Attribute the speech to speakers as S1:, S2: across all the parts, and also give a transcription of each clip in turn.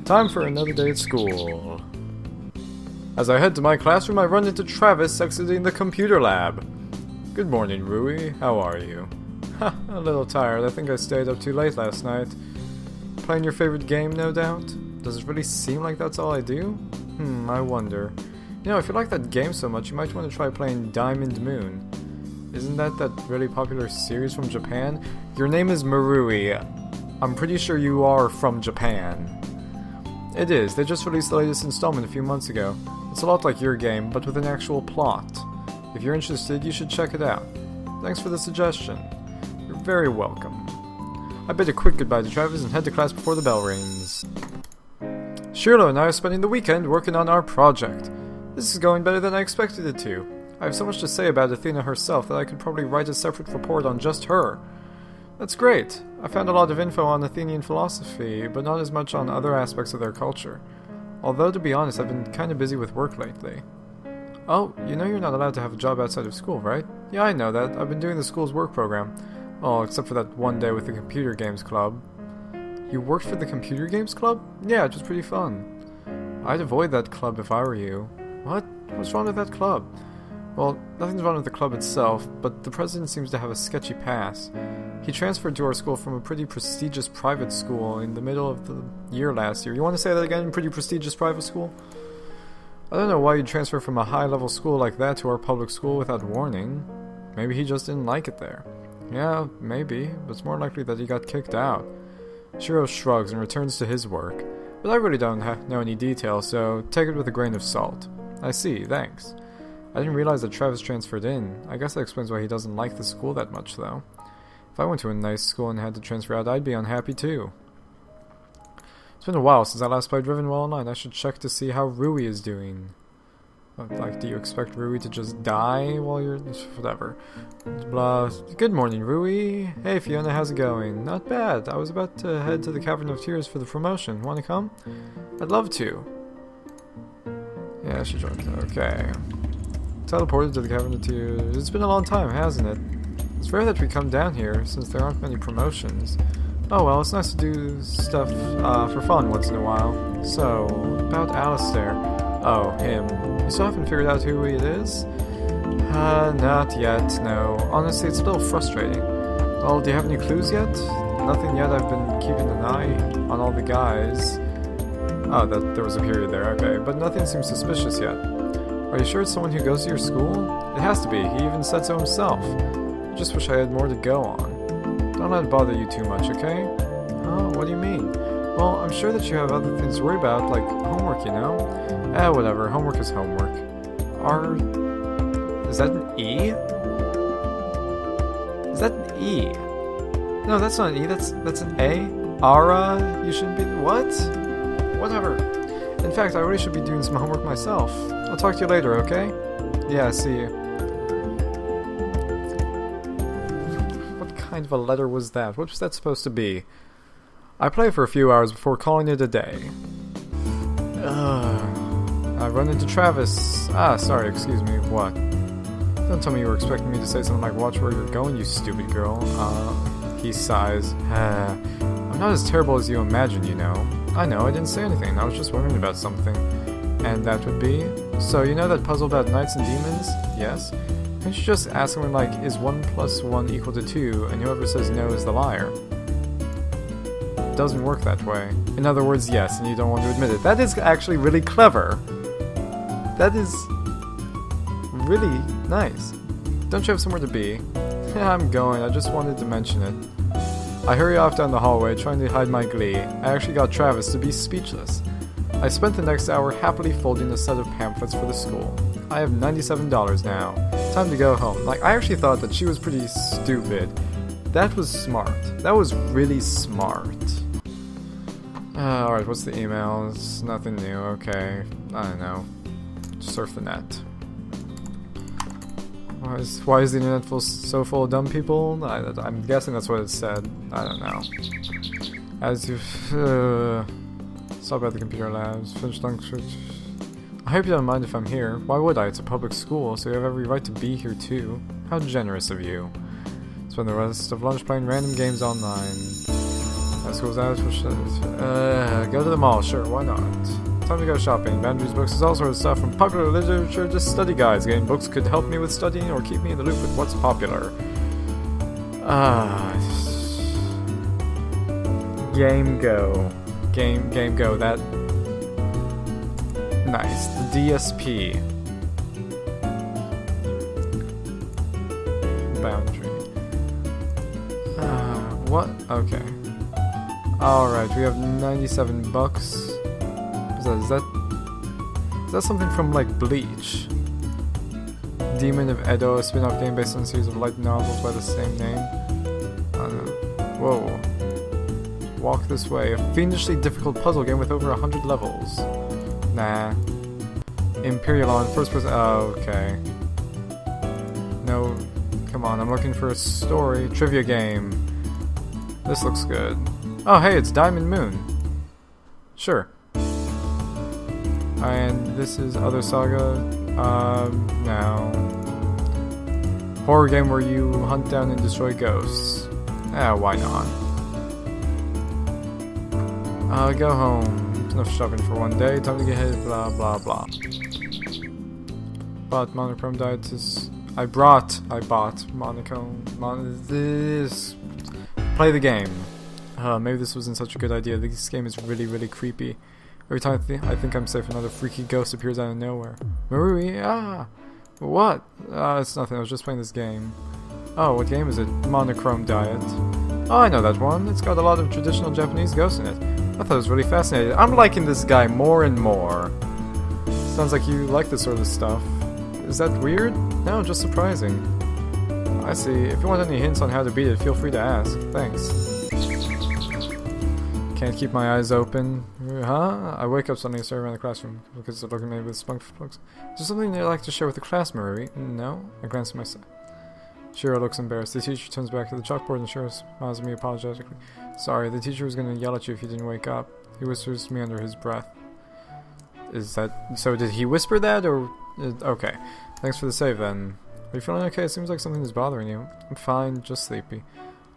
S1: Time for another day at school. As I head to my classroom, I run into Travis exiting the computer lab. Good morning, Rui. How are you? Ha, a little tired. I think I stayed up too late last night. Playing your favorite game, no doubt? Does it really seem like that's all I do? I wonder. You know, if you like that game so much, you might want to try playing Diamond Moon. Isn't that really popular series from Japan? Your name is Marui. I'm pretty sure you are from Japan. It is. They just released the latest installment a few months ago. It's a lot like your game, but with an actual plot. If you're interested, you should check it out. Thanks for the suggestion. You're very welcome. I bid a quick goodbye to Travis and head to class before the bell rings. Shirlo and I are spending the weekend working on our project. This is going better than I expected it to. I have so much to say about Athena herself that I could probably write a separate report on just her. That's great. I found a lot of info on Athenian philosophy, but not as much on other aspects of their culture. Although, to be honest, I've been kinda busy with work lately. Oh, you know you're not allowed to have a job outside of school, right? Yeah, I know that. I've been doing the school's work program. Oh, except for that one day with the computer games club. You worked for the computer games club? Yeah, it was pretty fun. I'd avoid that club if I were you. What? What's wrong with that club? Well, nothing's wrong with the club itself, but the president seems to have a sketchy past. He transferred to our school from a pretty prestigious private school in the middle of the year last year. You want to say that again? Pretty prestigious private school? I don't know why you'd transfer from a high-level school like that to our public school without warning. Maybe he just didn't like it there. Yeah, maybe, but it's more likely that he got kicked out. Shiro shrugs and returns to his work, but I really don't know any details, so take it with a grain of salt. I see, thanks. I didn't realize that Travis transferred in. I guess that explains why he doesn't like the school that much, though. If I went to a nice school and had to transfer out, I'd be unhappy too. It's been a while since I last played Rivenwell Online. I should check to see how Rui is doing. Like, do you expect Rui to just die while you're... whatever. Blah. Good morning, Rui. Hey, Fiona, how's it going? Not bad. I was about to head to the Cavern of Tears for the promotion. Want to come? I'd love to. Yeah, I should join. Okay. Teleported to the Cavern of Tears. It's been a long time, hasn't it? It's rare that we come down here, since there aren't many promotions. Oh well, it's nice to do stuff for fun once in a while. So, about Alistair. Oh, him. You still haven't figured out who he is? Not yet, no. Honestly, it's a little frustrating. Well, do you have any clues yet? Nothing yet. I've been keeping an eye on all the guys. Oh, there was a period there, okay. But nothing seems suspicious yet. Are you sure it's someone who goes to your school? It has to be. He even said so himself. Just wish I had more to go on. Don't let it bother you too much, okay? Oh, what do you mean? Well, I'm sure that you have other things to worry about, like homework, you know? Whatever. Homework is homework. Is that an E? Is that an E? No, that's not an E. That's an A. Ara, you shouldn't be... What? Whatever. In fact, I really should be doing some homework myself. I'll talk to you later, okay? Yeah, see you. What kind of a letter was that? What was that supposed to be? I play for a few hours before calling it a day. I run into Travis. Sorry, excuse me, what? Don't tell me you were expecting me to say something like, watch where you're going, you stupid girl. He sighs. I'm not as terrible as you imagine, you know. I know, I didn't say anything, I was just wondering about something. And that would be? So, you know that puzzle about knights and demons? Yes? Can't you just ask someone like, is 1 + 1 equal to 2, and whoever says no is the liar? It doesn't work that way. In other words, yes, and you don't want to admit it. That is actually really clever. That is really nice. Don't you have somewhere to be? Yeah, I'm going, I just wanted to mention it. I hurry off down the hallway, trying to hide my glee. I actually got Travis to be speechless. I spent the next hour happily folding a set of pamphlets for the school. I have $97 now. Time to go home. Like, I actually thought that she was pretty stupid. That was smart. That was really smart. Alright, what's the email? It's nothing new, okay. I don't know. Surf the net. Why is the internet so full of dumb people? I'm guessing that's what it said. I don't know. As you... Stop about the computer labs. Finish lunch. I hope you don't mind if I'm here. Why would I? It's a public school, so you have every right to be here too. How generous of you. Spend the rest of lunch playing random games online. School's out for go to the mall, sure, why not? Time to go shopping. Boundaries books is all sorts of stuff from popular literature to study guides. Getting books could help me with studying or keep me in the loop with what's popular. Game Go. Game Go, that... Nice. The DSP. Boundary. What? Okay. Alright, we have 97 bucks. Is that something from, like, Bleach? Demon of Edo, a spin-off game based on a series of light novels by the same name. I don't know. Whoa. Walk this way. A fiendishly difficult puzzle game with over 100 levels. Nah. Imperial on first person. Oh, okay. No. Come on, I'm looking for a story. Trivia game. This looks good. Oh, hey, it's Diamond Moon. Sure. And this is Other Saga. No. Horror game where you hunt down and destroy ghosts. Why not? Go home. Enough shopping for one day. Time to get hit. Blah blah blah. Bought monochrome diets. I bought monochrome. This. Play the game. Maybe this wasn't such a good idea. This game is really, really creepy. Every time I think I'm safe, another freaky ghost appears out of nowhere. Marui, what? It's nothing. I was just playing this game. Oh, what game is it? Monochrome Diet. Oh, I know that one. It's got a lot of traditional Japanese ghosts in it. I thought it was really fascinating. I'm liking this guy more and more. Sounds like you like this sort of stuff. Is that weird? No, just surprising. I see. If you want any hints on how to beat it, feel free to ask. Thanks. Can't keep my eyes open. Huh? I wake up suddenly and stare around the classroom because they're looking at me with spunk plugs. Is there something you'd like to share with the class, Marui? No? I glance at my side. Shiro looks embarrassed. The teacher turns back to the chalkboard and Shiro smiles at me apologetically. Sorry, the teacher was going to yell at you if you didn't wake up. He whispers to me under his breath. Is that... So did he whisper that, or... Okay. Thanks for the save, then. Are you feeling okay? It seems like something is bothering you. I'm fine, just sleepy.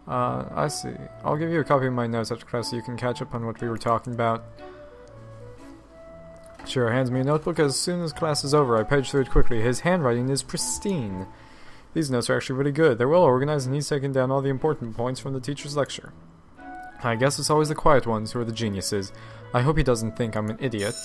S1: I see. I'll give you a copy of my notes after class so you can catch up on what we were talking about. Shiro hands me a notebook. As soon as class is over, I page through it quickly. His handwriting is pristine. These notes are actually really good. They're well organized and he's taken down all the important points from the teacher's lecture. I guess it's always the quiet ones who are the geniuses. I hope he doesn't think I'm an idiot.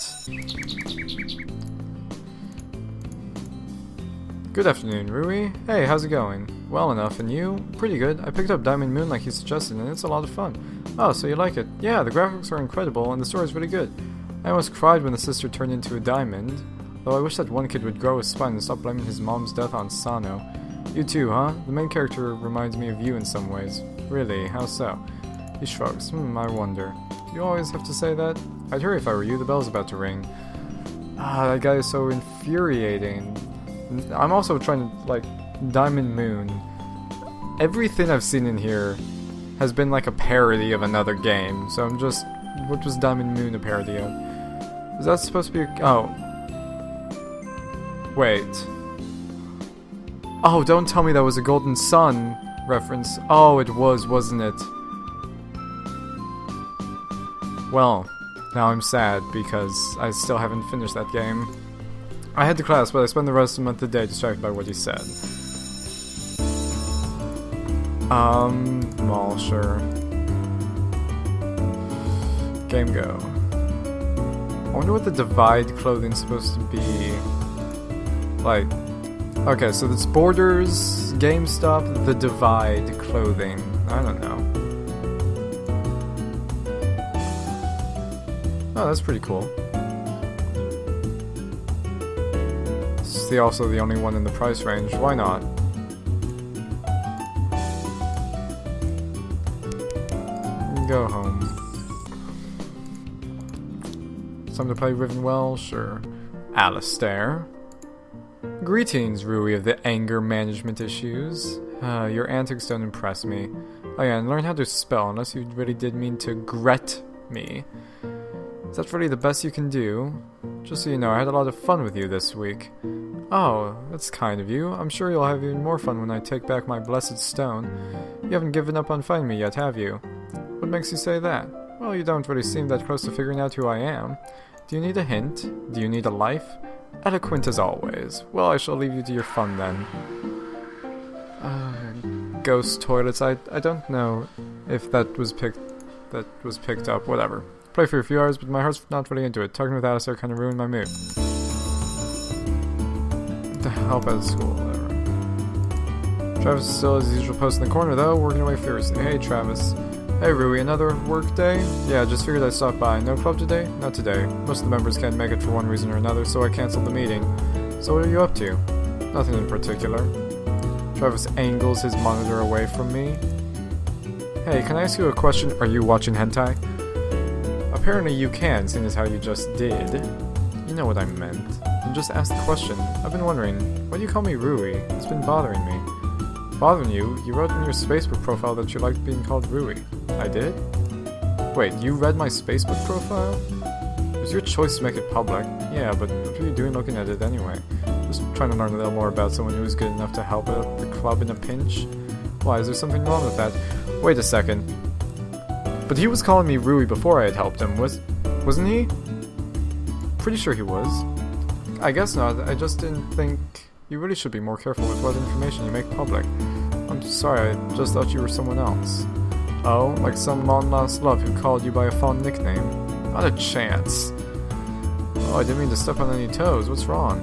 S1: Good afternoon, Rui. Hey, how's it going? Well enough, and you? Pretty good. I picked up Diamond Moon like you suggested, and it's a lot of fun. Oh, so you like it? Yeah, the graphics are incredible, and the story's really good. I almost cried when the sister turned into a diamond. Though I wish that one kid would grow his spine and stop blaming his mom's death on Sano. You too, huh? The main character reminds me of you in some ways. Really? How so? He shrugs. I wonder. Do you always have to say that? I'd hurry if I were you. The bell's about to ring. That guy is so infuriating. I'm also trying to, like, Diamond Moon. Everything I've seen in here has been like a parody of another game, so I'm just... What was Diamond Moon a parody of? Is that supposed to be a... Oh. Wait. Oh, don't tell me that was a Golden Sun reference. Oh, it was, wasn't it? Well, now I'm sad because I still haven't finished that game. I head to class, but I spend the rest of the day distracted by what he said. Mall, sure. Game Go. I wonder what the Divide clothing's supposed to be. Like, okay, so it's Borders, GameStop, the Divide clothing. I don't know. Oh, that's pretty cool. It's also the only one in the price range. Why not? Go home. Time to play Rivenwell? Sure. Alistair. Greetings, Rui of the anger management issues. Your antics don't impress me. Oh yeah, and learn how to spell, unless you really did mean to gret me. Is that really the best you can do? Just so you know, I had a lot of fun with you this week. Oh, that's kind of you. I'm sure you'll have even more fun when I take back my blessed stone. You haven't given up on finding me yet, have you? What makes you say that? Well, you don't really seem that close to figuring out who I am. Do you need a hint? Do you need a life? Eloquent as always. Well, I shall leave you to your fun then. Ghost toilets. I don't know if that was picked up. Whatever. Play for a few hours, but my heart's not really into it. Talking with Alistair kind of ruined my mood. What the hell about school? Whatever. Travis is still his usual post in the corner though, working away furiously. Hey Travis. Hey Rui, another work day? Yeah, just figured I'd stop by. No club today? Not today. Most of the members can't make it for one reason or another, so I canceled the meeting. So what are you up to? Nothing in particular. Travis angles his monitor away from me. Hey, can I ask you a question? Are you watching hentai? Apparently you can, seeing as how you just did. You know what I meant. You just asked the question. I've been wondering, why do you call me Rui? It's been bothering me. Bothering you? You wrote in your Facebook profile that you liked being called Rui. I did? Wait, you read my Facebook profile? It was your choice to make it public. Yeah, but what are you doing looking at it anyway? Just trying to learn a little more about someone who was good enough to help out the club in a pinch. Why, is there something wrong with that? Wait a second. But he was calling me Rui before I had helped him, wasn't he? Pretty sure he was. I guess not, I just didn't think... You really should be more careful with what information you make public. I'm sorry, I just thought you were someone else. Oh, like some long-lost love who called you by a fond nickname? Not a chance. Oh, I didn't mean to step on any toes. What's wrong?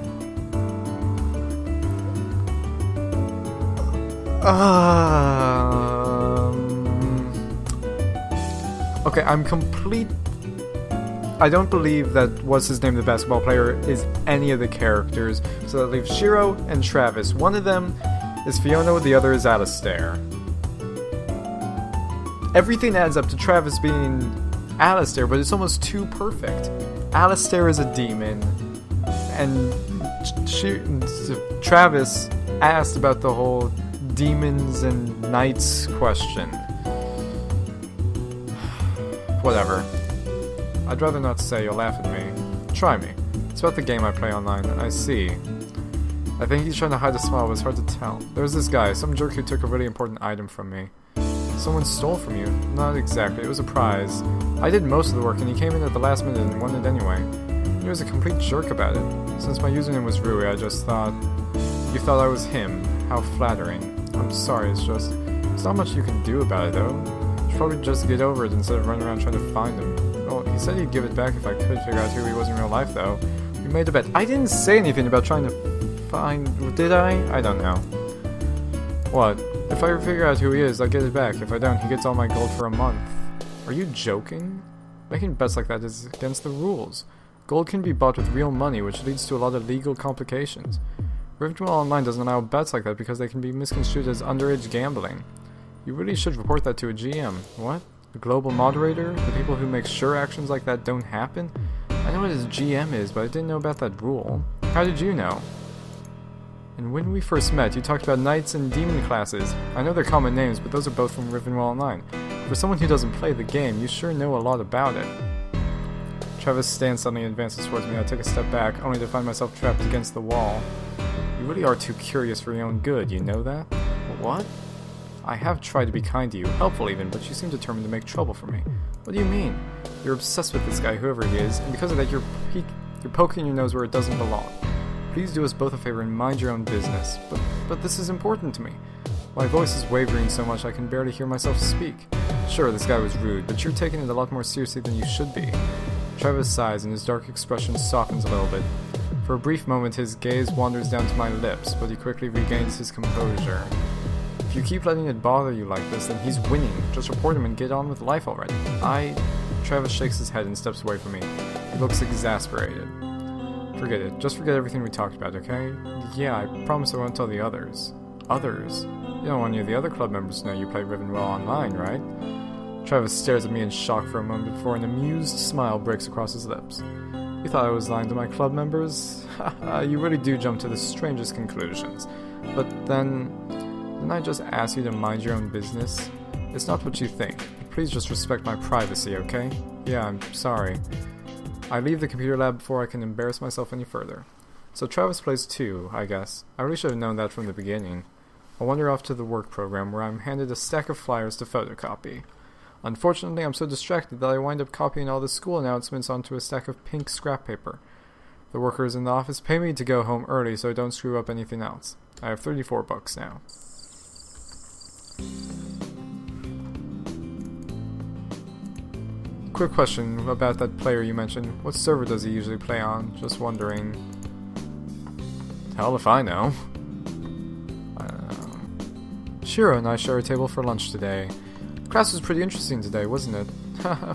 S1: Okay, I don't believe that what's his name, the basketball player, is any of the characters. So that leaves Shiro and Travis. One of them is Fiona, the other is Alistair. Everything adds up to Travis being Alistair, but it's almost too perfect. Alistair is a demon, and Travis asked about the whole demons and knights question. Whatever. I'd rather not say, you'll laugh at me. Try me. It's about the game I play online. I see. I think he's trying to hide a smile, but it's hard to tell. There's this guy, some jerk who took a really important item from me. Someone stole from you? Not exactly, it was a prize. I did most of the work and he came in at the last minute and won it anyway. He was a complete jerk about it. Since my username was Rui, I just thought... You thought I was him. How flattering. I'm sorry, it's not much you can do about it though. You should probably just get over it instead of running around trying to find him. Well, he said he'd give it back if I could figure out who he was in real life though. We made a bet. I didn't say anything about trying to find... Did I? I don't know. What? If I figure out who he is, I'll get it back. If I don't, he gets all my gold for a month. Are you joking? Making bets like that is against the rules. Gold can be bought with real money, which leads to a lot of legal complications. Rivendell Online doesn't allow bets like that because they can be misconstrued as underage gambling. You really should report that to a GM. What? The global moderator? The people who make sure actions like that don't happen? I know what his GM is, but I didn't know about that rule. How did you know? And when we first met, you talked about knights and demon classes. I know they're common names, but those are both from Rivendell Online. For someone who doesn't play the game, you sure know a lot about it. Travis stands suddenly and advances towards me. I take a step back, only to find myself trapped against the wall. You really are too curious for your own good, you know that? What? I have tried to be kind to you, helpful even, but you seem determined to make trouble for me. What do you mean? You're obsessed with this guy, whoever he is, and because of that you're poking your nose where it doesn't belong. Please do us both a favor and mind your own business. But this is important to me. My voice is wavering so much I can barely hear myself speak. Sure, this guy was rude, but you're taking it a lot more seriously than you should be. Travis sighs and his dark expression softens a little bit. For a brief moment his gaze wanders down to my lips, but he quickly regains his composure. If you keep letting it bother you like this, then he's winning. Just report him and get on with life already. Travis shakes his head and steps away from me. He looks exasperated. Forget it. Just forget everything we talked about, okay? Yeah, I promise I won't tell the others. Others? You don't want any of the other club members to know you play Rivendell Online, right? Travis stares at me in shock for a moment before an amused smile breaks across his lips. You thought I was lying to my club members? Haha, you really do jump to the strangest conclusions. But then... Didn't I just ask you to mind your own business? It's not what you think. Please just respect my privacy, okay? Yeah, I'm sorry. I leave the computer lab before I can embarrass myself any further. So Travis plays too, I guess. I really should have known that from the beginning. I wander off to the work program where I'm handed a stack of flyers to photocopy. Unfortunately, I'm so distracted that I wind up copying all the school announcements onto a stack of pink scrap paper. The workers in the office pay me to go home early so I don't screw up anything else. I have 34 bucks now. Quick question about that player you mentioned. What server does he usually play on? Just wondering. Hell if I know. Shiro and I share a table for lunch today. Class was pretty interesting today, wasn't it?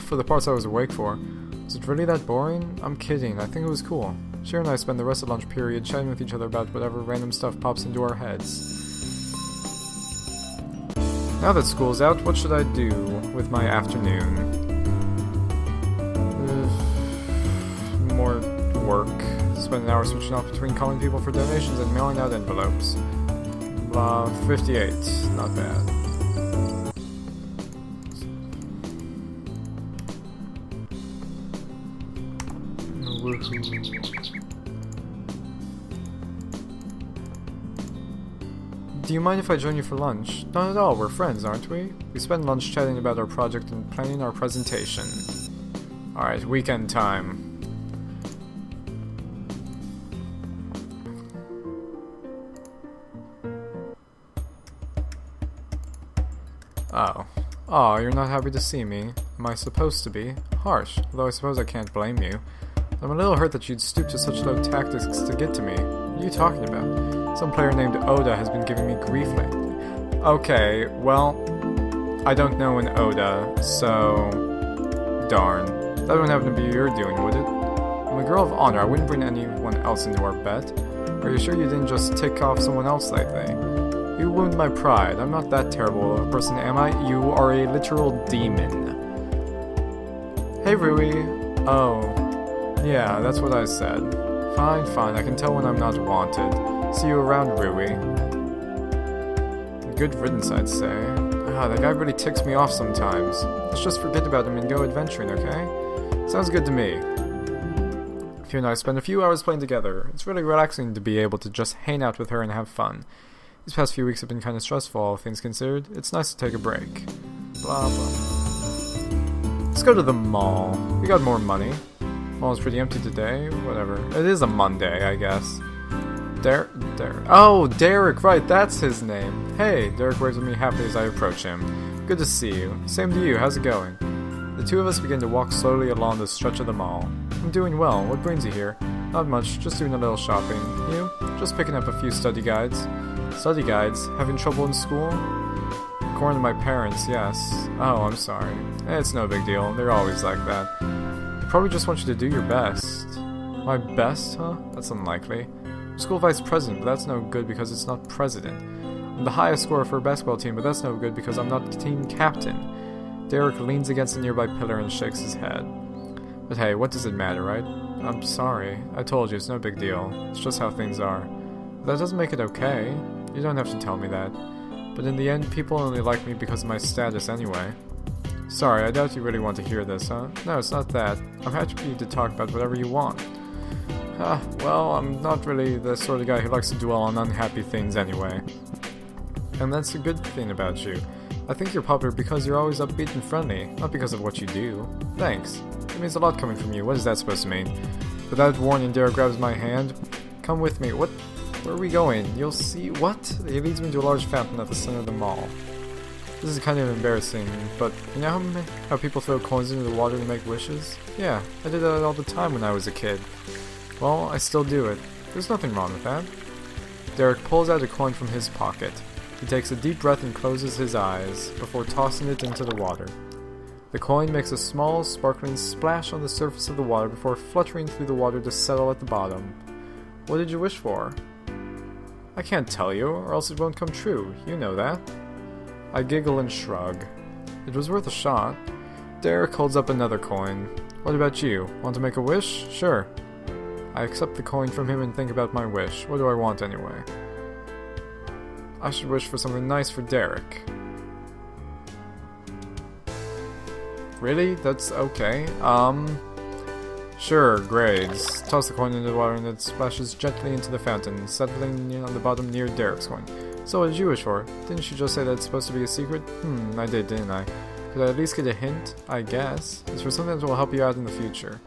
S1: For the parts I was awake for. Was it really that boring? I'm kidding, I think it was cool. Shiro and I spend the rest of lunch period chatting with each other about whatever random stuff pops into our heads. Now that school's out, what should I do with my afternoon? More work. Spend an hour switching off between calling people for donations and mailing out envelopes. 58. Not bad. Do you mind if I join you for lunch? Not at all, we're friends, aren't we? We spend lunch chatting about our project and planning our presentation. Alright, weekend time. Oh. Aw, you're not happy to see me. Am I supposed to be? Harsh, although I suppose I can't blame you. I'm a little hurt that you'd stoop to such low tactics to get to me. What are you talking about? Some player named Oda has been giving me grief lately. Okay, well, I don't know an Oda, so... Darn. That wouldn't happen to be your doing, would it? I'm a girl of honor, I wouldn't bring anyone else into our bet. Are you sure you didn't just tick off someone else lately? You wound my pride. I'm not that terrible of a person, am I? You are a literal demon. Hey, Rui. Oh. Yeah, that's what I said. Fine, fine. I can tell when I'm not wanted. See you around, Rui. Good riddance, I'd say. That guy really ticks me off sometimes. Let's just forget about him and go adventuring, okay? Sounds good to me. You and I spend a few hours playing together. It's really relaxing to be able to just hang out with her and have fun. These past few weeks have been kind of stressful, all things considered. It's nice to take a break. Blah, blah. Let's go to the mall. We got more money. Mall's pretty empty today. Whatever. It is a Monday, I guess. Derek. Oh, Derek, right, that's his name. Hey, Derek waves at me happily as I approach him. Good to see you. Same to you, how's it going? The two of us begin to walk slowly along the stretch of the mall. I'm doing well. What brings you here? Not much, just doing a little shopping. You? Just picking up a few study guides. Study guides? Having trouble in school? According to my parents, yes. Oh, I'm sorry. It's no big deal. They're always like that. They probably just want you to do your best. My best, huh? That's unlikely. I'm school vice president, but that's no good because it's not president. I'm the highest scorer for a basketball team, but that's no good because I'm not team captain. Derek leans against a nearby pillar and shakes his head. But hey, what does it matter, right? I'm sorry. I told you, it's no big deal. It's just how things are. But that doesn't make it okay. You don't have to tell me that. But in the end, people only like me because of my status anyway. Sorry, I doubt you really want to hear this, huh? No, it's not that. I'm happy to talk about whatever you want. Well, I'm not really the sort of guy who likes to dwell on unhappy things anyway. And that's a good thing about you. I think you're popular because you're always upbeat and friendly, not because of what you do. Thanks. It means a lot coming from you. What is that supposed to mean? Without warning, Derek grabs my hand. Come with me. What? Where are we going? You'll see. What? He leads me to a large fountain at the center of the mall. This is kind of embarrassing, but you know how people throw coins into the water to make wishes? Yeah, I did that all the time when I was a kid. Well, I still do it. There's nothing wrong with that. Derek pulls out a coin from his pocket. He takes a deep breath and closes his eyes before tossing it into the water. The coin makes a small, sparkling splash on the surface of the water before fluttering through the water to settle at the bottom. What did you wish for? I can't tell you, or else it won't come true. You know that. I giggle and shrug. It was worth a shot. Derek holds up another coin. What about you? Want to make a wish? Sure. I accept the coin from him and think about my wish. What do I want anyway? I should wish for something nice for Derek. Really? That's okay. Sure, grades. Toss the coin into the water and it splashes gently into the fountain, settling on the bottom near Derek's coin. So what did you wish for? Didn't you just say that it's supposed to be a secret? I did, didn't I? Could I at least get a hint? I guess. It's for something that will help you out in the future.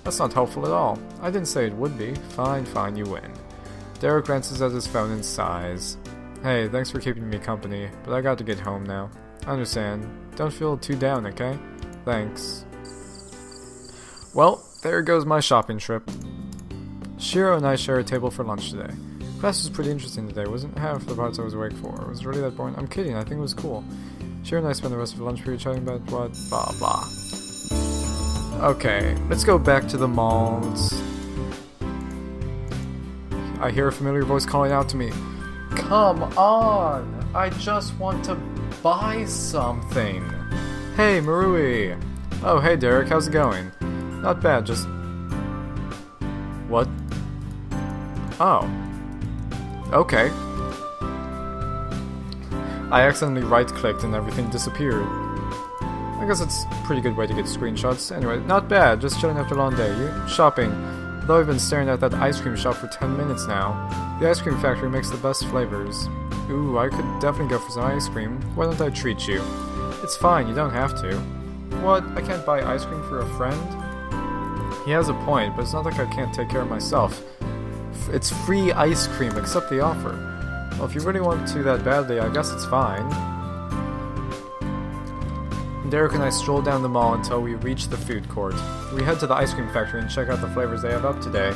S1: That's not helpful at all. I didn't say it would be. Fine, fine, you win. Derek glances at his phone and sighs. Hey, thanks for keeping me company, but I got to get home now. I understand. Don't feel too down, okay? Thanks. Well, there goes my shopping trip. Shiro and I share a table for lunch today. Class was pretty interesting today. Wasn't half the parts I was awake for. Was it really that boring? I'm kidding, I think it was cool. Shiro and I spent the rest of the lunch period chatting about what, blah blah. Okay, let's go back to the malls. I hear a familiar voice calling out to me. Come on! I just want to buy something. Hey, Marui! Oh, hey Derek, how's it going? Not bad, just... What? Oh. Okay. I accidentally right-clicked and everything disappeared. I guess it's a pretty good way to get screenshots. Anyway, not bad, just chilling after a long day. You shopping. Though I've been staring at that ice cream shop for 10 minutes now. The ice cream factory makes the best flavors. Ooh, I could definitely go for some ice cream. Why don't I treat you? It's fine, you don't have to. What? I can't buy ice cream for a friend? He has a point, but it's not like I can't take care of myself. It's free ice cream, accept the offer. Well, if you really want to that badly, I guess it's fine. Derek and I stroll down the mall until we reach the food court. We head to the ice cream factory and check out the flavors they have up today.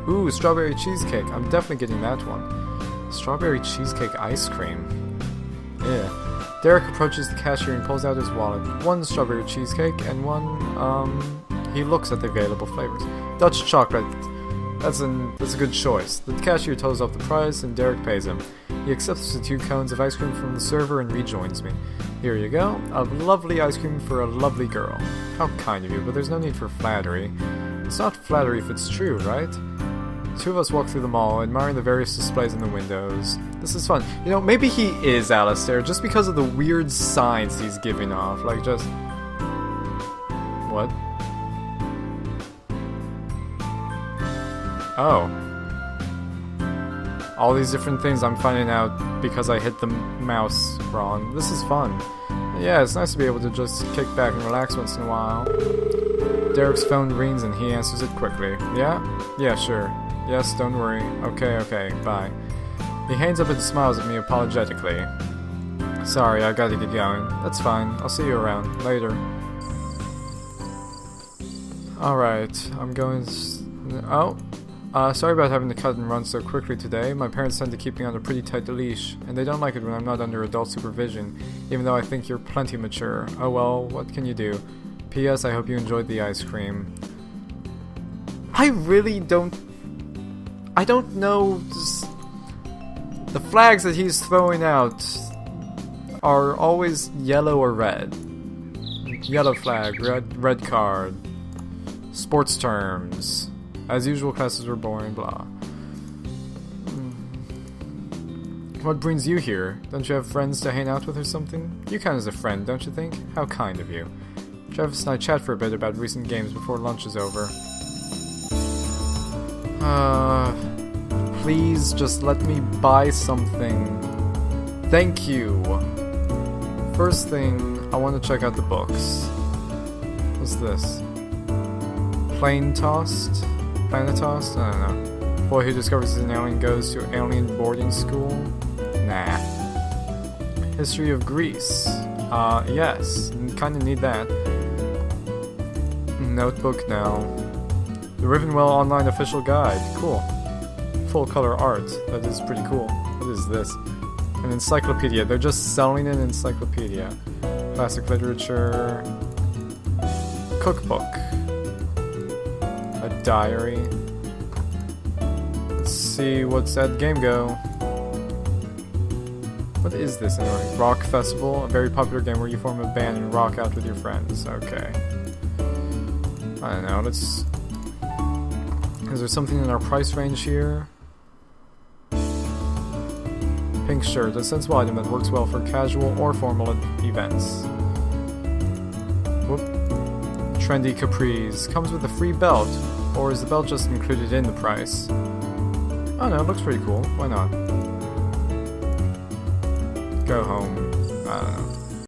S1: Ooh, strawberry cheesecake. I'm definitely getting that one. Strawberry cheesecake ice cream. Yeah. Derek approaches the cashier and pulls out his wallet. One strawberry cheesecake and one, he looks at the available flavors. Dutch chocolate. That's a good choice. The cashier totals up the price and Derek pays him. He accepts the 2 cones of ice cream from the server and rejoins me. Here you go. A lovely ice cream for a lovely girl. How kind of you, but there's no need for flattery. It's not flattery if it's true, right? The 2 of us walk through the mall, admiring the various displays in the windows. This is fun. You know, maybe he is Alistair, just because of the weird signs he's giving off. Like, just... What? Oh. All these different things I'm finding out because I hit the mouse wrong. This is fun. Yeah, it's nice to be able to just kick back and relax once in a while. Derek's phone rings and he answers it quickly. Yeah? Yeah, sure. Yes, don't worry. Okay, bye. He hangs up and smiles at me apologetically. Sorry, I gotta get going. That's fine. I'll see you around. Later. Alright, I'm going... sorry about having to cut and run so quickly today. My parents tend to keep me on a pretty tight leash, and they don't like it when I'm not under adult supervision, even though I think you're plenty mature. Oh well, what can you do? P.S. I hope you enjoyed the ice cream. I really don't... I don't know... The flags that he's throwing out are always yellow or red. Yellow flag, red card. Sports terms. As usual, classes were boring, blah. What brings you here? Don't you have friends to hang out with or something? You count as a friend, don't you think? How kind of you. Travis and I chat for a bit about recent games before lunch is over. Please just let me buy something. Thank you. First thing, I want to check out the books. What's this? Plane tossed? Planetossed? I don't know. Boy who discovers he's an alien goes to alien boarding school? Nah. History of Greece. Yes. Kinda need that. Notebook now. The Rivenwell Online Official Guide. Cool. Full color art. That is pretty cool. What is this? An encyclopedia. They're just selling an encyclopedia. Classic literature. Cookbook. A diary. Let's see what's that game go. What is this anyway? Rock Festival, a very popular game where you form a band and rock out with your friends. Okay. I don't know, let's... Is there something in our price range here? Pink shirt, a sensible item that works well for casual or formal events. Whoop. Trendy capris. Comes with a free belt, or is the belt just included in the price? Oh no, it looks pretty cool. Why not? Go home. I don't know.